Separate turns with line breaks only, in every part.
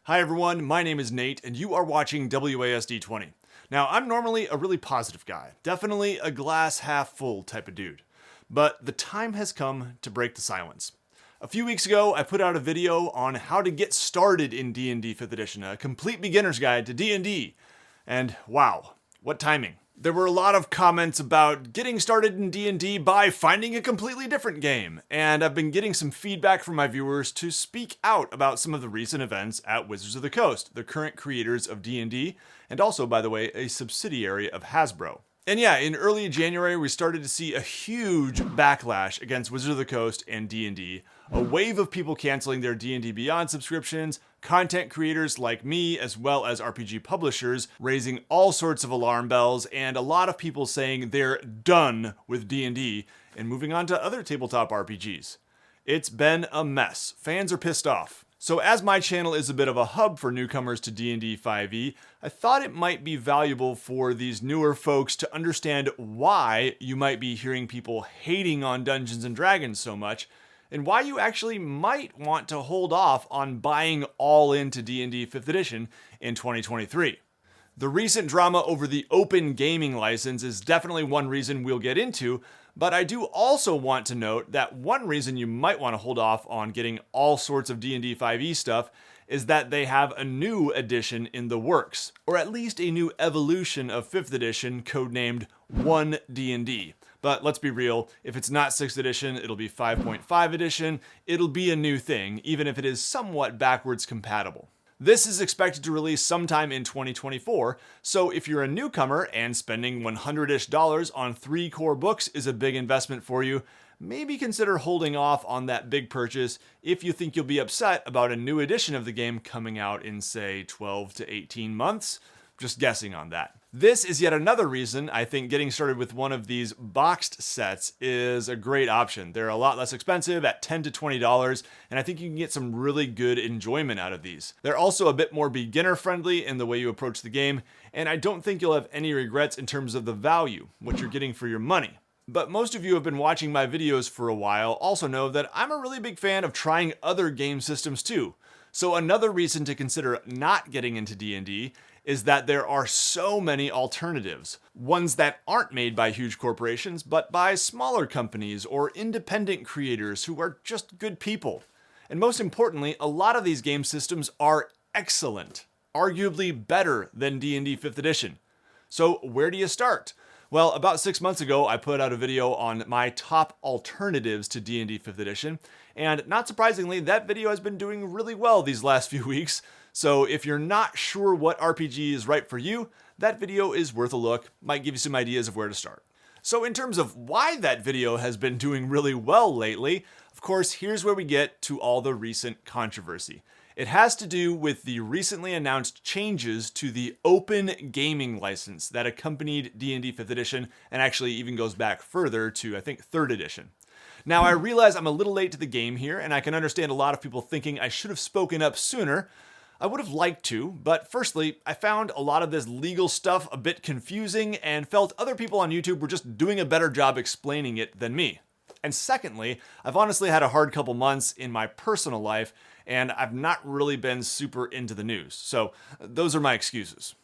Hi everyone, my name is Nate, and you are watching WASD 20. Now, I'm normally a really positive guy, definitely a glass half full type of dude. But the time has come to break the silence. A few weeks ago, I put out a video on how to get started in D&D 5th edition, a complete beginner's guide to D&D. And wow, what timing. There were a lot of comments about getting started in D&D by finding a completely different game, and I've been getting some feedback from my viewers to speak out about some of the recent events at Wizards of the Coast, the current creators of D&D, and also, by the way, a subsidiary of Hasbro. And yeah, in early January, we started to see a huge backlash against Wizards of the Coast and D&D, a wave of people canceling their D&D Beyond subscriptions, content creators like me, as well as RPG publishers, raising all sorts of alarm bells, and a lot of people saying they're done with D&D and moving on to other tabletop RPGs. It's been a mess. Fans are pissed off. So as my channel is a bit of a hub for newcomers to D&D 5e, I thought it might be valuable for these newer folks to understand why you might be hearing people hating on Dungeons & Dragons so much, and why you actually might want to hold off on buying all into D&D 5th edition in 2023. The recent drama over the open gaming license is definitely one reason we'll get into, but I do also want to note that one reason you might want to hold off on getting all sorts of D&D 5e stuff is that they have a new edition in the works, or at least a new evolution of 5th edition codenamed 1D&D. But let's be real, if it's not 6th edition, it'll be 5.5 edition, it'll be a new thing, even if it is somewhat backwards compatible. This is expected to release sometime in 2024, so if you're a newcomer and spending $100-ish on 3 core books is a big investment for you, maybe consider holding off on that big purchase if you think you'll be upset about a new edition of the game coming out in, say, 12 to 18 months. Just guessing on that. This is yet another reason I think getting started with one of these boxed sets is a great option. They're a lot less expensive at $10 to $20, and I think you can get some really good enjoyment out of these. They're also a bit more beginner friendly in the way you approach the game, and I don't think you'll have any regrets in terms of the value, what you're getting for your money. But most of you have been watching my videos for a while also know that I'm a really big fan of trying other game systems too. So another reason to consider not getting into D&D is that there are so many alternatives. Ones that aren't made by huge corporations, but by smaller companies or independent creators who are just good people. And most importantly, a lot of these game systems are excellent, arguably better than D&D 5th edition. So where do you start? Well, about 6 months ago, I put out a video on my top alternatives to D&D 5th edition, and not surprisingly, that video has been doing really well these last few weeks. So if you're not sure what RPG is right for you, that video is worth a look, might give you some ideas of where to start. So in terms of why that video has been doing really well lately, of course, here's where we get to all the recent controversy. It has to do with the recently announced changes to the open gaming license that accompanied D&D 5th edition and actually even goes back further to, I think, 3rd edition. Now, I realize I'm a little late to the game here, and I can understand a lot of people thinking I should have spoken up sooner. I would have liked to, but firstly, I found a lot of this legal stuff a bit confusing and felt other people on YouTube were just doing a better job explaining it than me. And secondly, I've honestly had a hard couple months in my personal life, and I've not really been super into the news. So those are my excuses.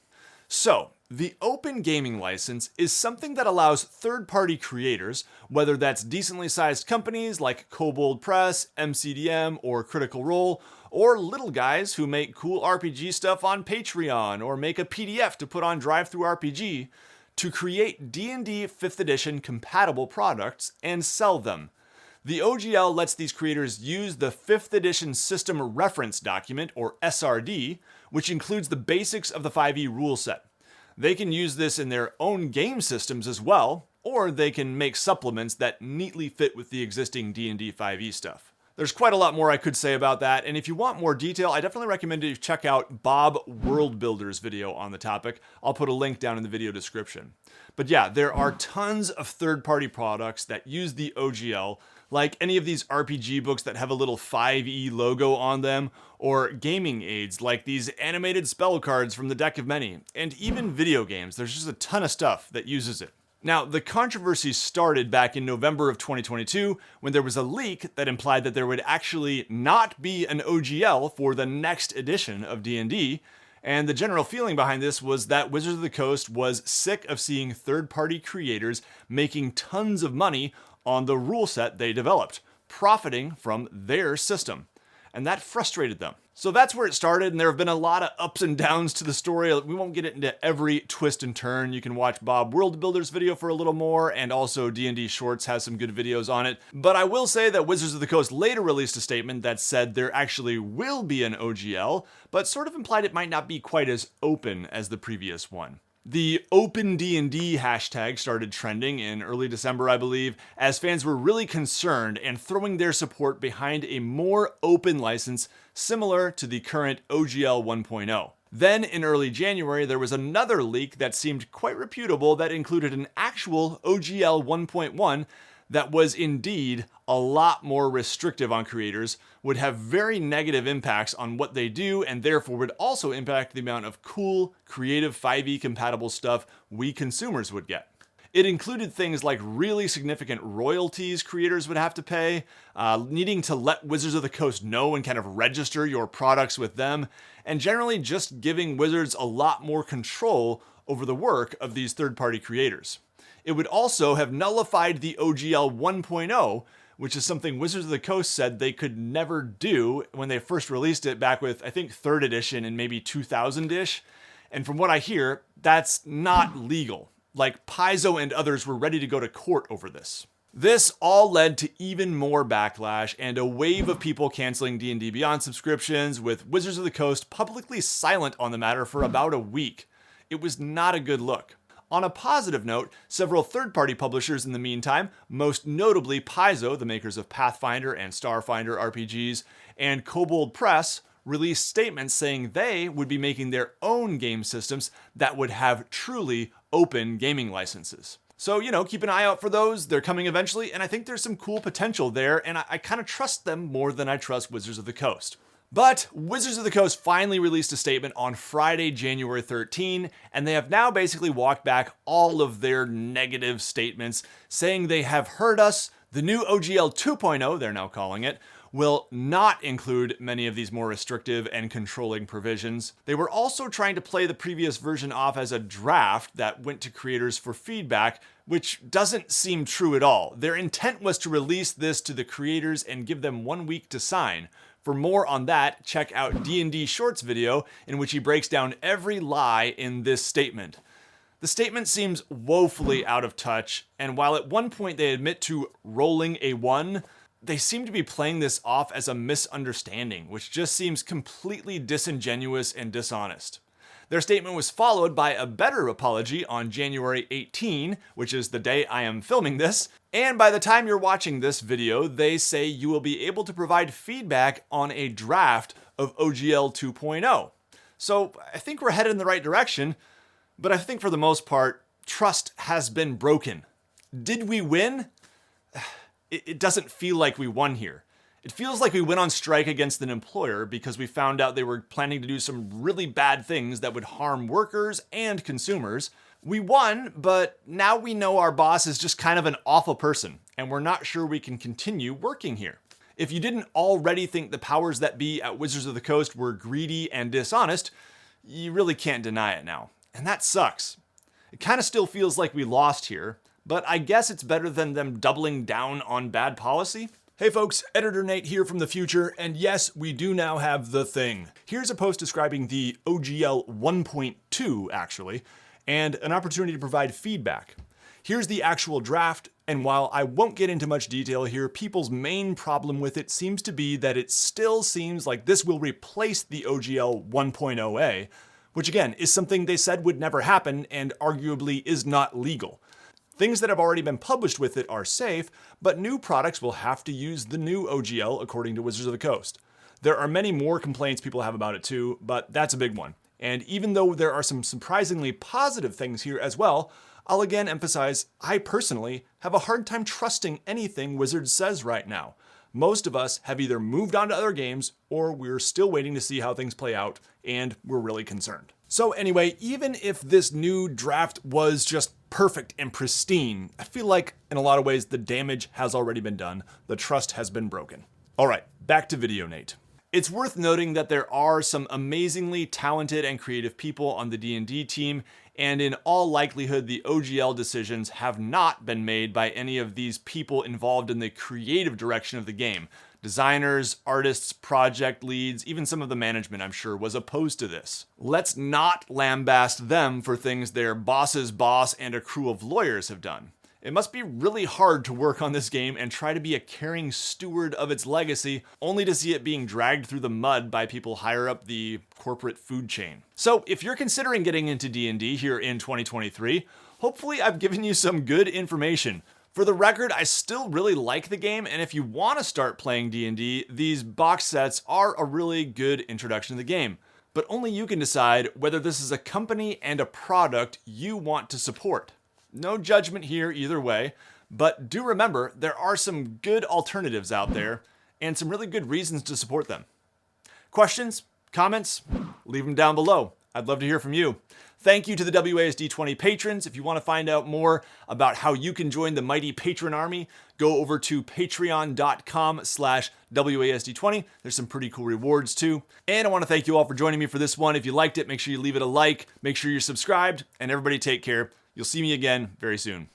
So, the open gaming license is something that allows third-party creators, whether that's decently sized companies like Kobold Press, MCDM, or Critical Role, or little guys who make cool RPG stuff on Patreon or make a PDF to put on DriveThruRPG, to create D&D 5th edition compatible products and sell them. The OGL lets these creators use the 5th edition system reference document, or SRD, which includes the basics of the 5e rule set. They can use this in their own game systems as well, or they can make supplements that neatly fit with the existing D&D 5e stuff. There's quite a lot more I could say about that, and if you want more detail, I definitely recommend you check out Bob Worldbuilder's video on the topic. I'll put a link down in the video description. But yeah, there are tons of third-party products that use the OGL, like any of these RPG books that have a little 5e logo on them, or gaming aids like these animated spell cards from the Deck of Many, and even video games. There's just a ton of stuff that uses it. Now, the controversy started back in November of 2022 when there was a leak that implied that there would actually not be an OGL for the next edition of D&D, and the general feeling behind this was that Wizards of the Coast was sick of seeing third-party creators making tons of money on the rule set they developed, profiting from their system. And that frustrated them. So that's where it started, and there have been a lot of ups and downs to the story. We won't get into every twist and turn. You can watch Bob World Builder's video for a little more, and also D&D Shorts has some good videos on it. But I will say that Wizards of the Coast later released a statement that said there actually will be an OGL, but sort of implied it might not be quite as open as the previous one. The Open D&D hashtag started trending in early December, I believe, as fans were really concerned and throwing their support behind a more open license similar to the current OGL 1.0. Then in early January, there was another leak that seemed quite reputable that included an actual OGL 1.1 that was indeed a lot more restrictive on creators, would have very negative impacts on what they do, and therefore would also impact the amount of cool, creative 5e compatible stuff we consumers would get. It included things like really significant royalties creators would have to pay, needing to let Wizards of the Coast know and kind of register your products with them, and generally just giving Wizards a lot more control over the work of these third-party creators. It would also have nullified the OGL 1.0, which is something Wizards of the Coast said they could never do when they first released it back with, I think, 3rd edition and maybe 2000-ish. And from what I hear, that's not legal. Like, Paizo and others were ready to go to court over this. This all led to even more backlash and a wave of people canceling D&D Beyond subscriptions, with Wizards of the Coast publicly silent on the matter for about a week. It was not a good look. On a positive note, several third-party publishers in the meantime, most notably Paizo, the makers of Pathfinder and Starfinder RPGs, and Kobold Press, released statements saying they would be making their own game systems that would have truly open gaming licenses. So, keep an eye out for those. They're coming eventually, and I think there's some cool potential there, and I kind of trust them more than I trust Wizards of the Coast. But Wizards of the Coast finally released a statement on Friday, January 13, and they have now basically walked back all of their negative statements, saying they have heard us. The new OGL 2.0, they're now calling it, will not include many of these more restrictive and controlling provisions. They were also trying to play the previous version off as a draft that went to creators for feedback, which doesn't seem true at all. Their intent was to release this to the creators and give them 1 week to sign. For more on that, check out D&D Shorts video, in which he breaks down every lie in this statement. The statement seems woefully out of touch, and while at one point they admit to rolling a 1, they seem to be playing this off as a misunderstanding, which just seems completely disingenuous and dishonest. Their statement was followed by a better apology on January 18, which is the day I am filming this, and by the time you're watching this video, they say you will be able to provide feedback on a draft of OGL 2.0. So I think we're headed in the right direction, but I think for the most part, trust has been broken. Did we win? It doesn't feel like we won here. It feels like we went on strike against an employer because we found out they were planning to do some really bad things that would harm workers and consumers. We won, but now we know our boss is just kind of an awful person, and we're not sure we can continue working here. If you didn't already think the powers that be at Wizards of the Coast were greedy and dishonest, you really can't deny it now. And that sucks. It kind of still feels like we lost here, but I guess it's better than them doubling down on bad policy. Hey folks, Editor Nate here from the future, and yes, we do now have the thing. Here's a post describing the OGL 1.2, actually, and an opportunity to provide feedback. Here's the actual draft, and while I won't get into much detail here, people's main problem with it seems to be that it still seems like this will replace the OGL 1.0a, which again is something they said would never happen and arguably is not legal. Things that have already been published with it are safe, but new products will have to use the new OGL according to Wizards of the Coast. There are many more complaints people have about it too, but that's a big one. And even though there are some surprisingly positive things here as well, I'll again emphasize I personally have a hard time trusting anything Wizards says right now. Most of us have either moved on to other games or we're still waiting to see how things play out, and we're really concerned. So anyway, even if this new draft was just perfect and pristine, I feel like in a lot of ways the damage has already been done, the trust has been broken. All right, back to video, Nate. It's worth noting that there are some amazingly talented and creative people on the D&D team, and in all likelihood the OGL decisions have not been made by any of these people involved in the creative direction of the game. Designers, artists, project leads, even some of the management, I'm sure, was opposed to this. Let's not lambaste them for things their boss's boss and a crew of lawyers have done. It must be really hard to work on this game and try to be a caring steward of its legacy, only to see it being dragged through the mud by people higher up the corporate food chain. So if you're considering getting into D&D here in 2023, hopefully I've given you some good information. For the record, I still really like the game, and if you want to start playing D&D, these box sets are a really good introduction to the game. But only you can decide whether this is a company and a product you want to support. No judgment here either way, but do remember there are some good alternatives out there and some really good reasons to support them. Questions? Comments? Leave them down below. I'd love to hear from you. Thank you to the WASD20 patrons. If you want to find out more about how you can join the mighty patron army, go over to patreon.com/WASD20. There's some pretty cool rewards too. And I want to thank you all for joining me for this one. If you liked it, make sure you leave it a like, make sure you're subscribed, and everybody take care. You'll see me again very soon.